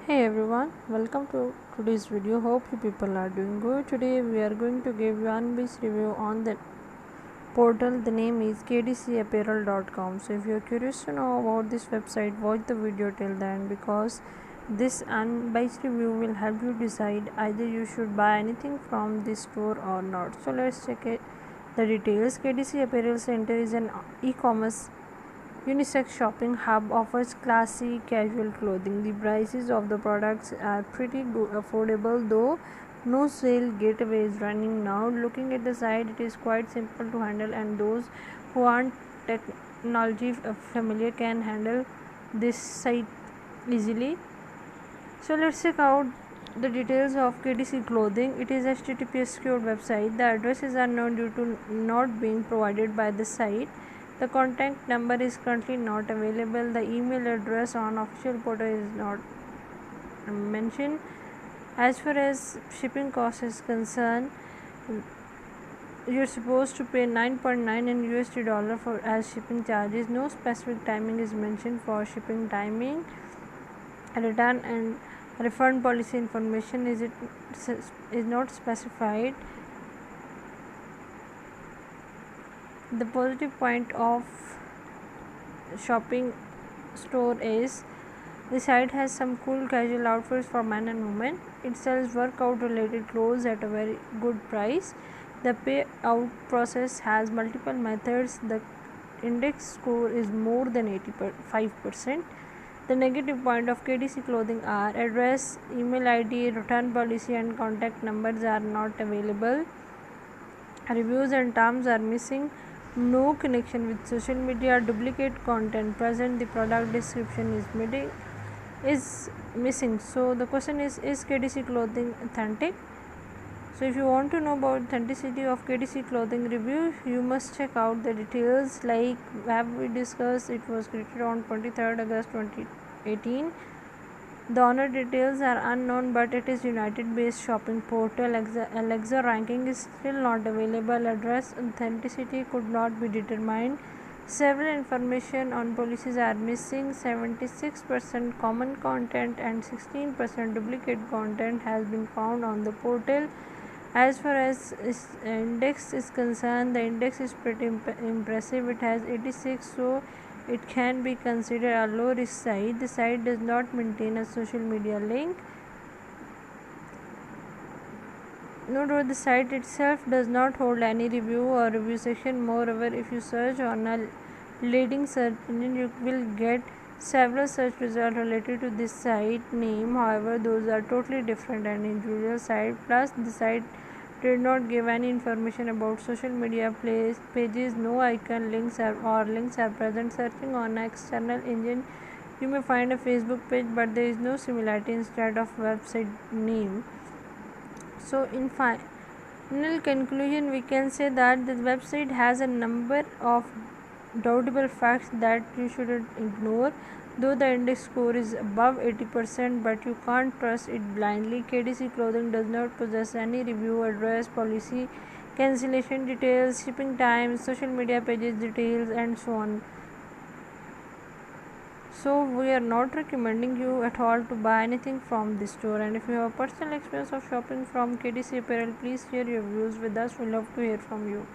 Hey everyone, welcome to today's video. Hope you people are doing good. Today we are going to give you unbiased review on the portal. The name is kdcapparel.com. So if you are curious to know about this website, watch the video till the end because this unbiased review will help you decide either you should buy anything from this store or not. So let's check it. The details. KDC Apparel Center is an e-commerce unisex shopping hub, offers classy casual clothing. The prices of the products are pretty affordable, though no sale gateway is running now. Looking at the site, it is quite simple to handle, and those who aren't technology familiar can handle this site easily. So let's check out the details of KDC clothing. It is HTTPS secure website. The addresses are known due to not being provided by the site. The contact number is currently not available. The email address on official portal is not mentioned. As far as shipping cost is concerned, you're supposed to pay 9.9 in USD dollar for as shipping charges. No specific timing is mentioned for shipping timing. Return and refund policy information is not specified. The positive point of shopping store is the site has some cool casual outfits for men and women. It sells workout related clothes at a very good price. The payout process has multiple methods. The index score is more than 85%. The negative point of KDC clothing are address, email ID, return policy and contact numbers are not available. Reviews and terms are missing. No connection with social media. Duplicate content present. The product description is missing. So the question is KDC clothing authentic? So if you want to know about authenticity of KDC clothing review, you must check out the details. Like have we discussed, it was created on 23rd August 2018. The owner details are unknown, but it is United based shopping portal. Alexa ranking is still not available. Address authenticity could not be determined. Several information on policies are missing. 76% common content and 16% duplicate content has been found on the portal. As far as index is concerned, the index is pretty impressive. It has 86, so it can be considered a low risk site. The site does not maintain a social media link. Note the site itself does not hold any review or review section. Moreover, if you search on a leading search engine, you will get several search results related to this site name. However, those are totally different and individual site. Plus, the site did not give any information about social media pages. No icon links are present. Searching on an external engine, you may find a Facebook page, but there is no similarity instead of website name. So in final conclusion, we can say that the website has a number of doubtable facts that you shouldn't ignore. Though the index score is above 80%, but you can't trust it blindly. KDC clothing does not possess any review, address, policy, cancellation details, shipping times, social media pages details, and so on. So we are not recommending you at all to buy anything from this store. And if you have a personal experience of shopping from KDC Apparel, please share your views with us. We love to hear from you.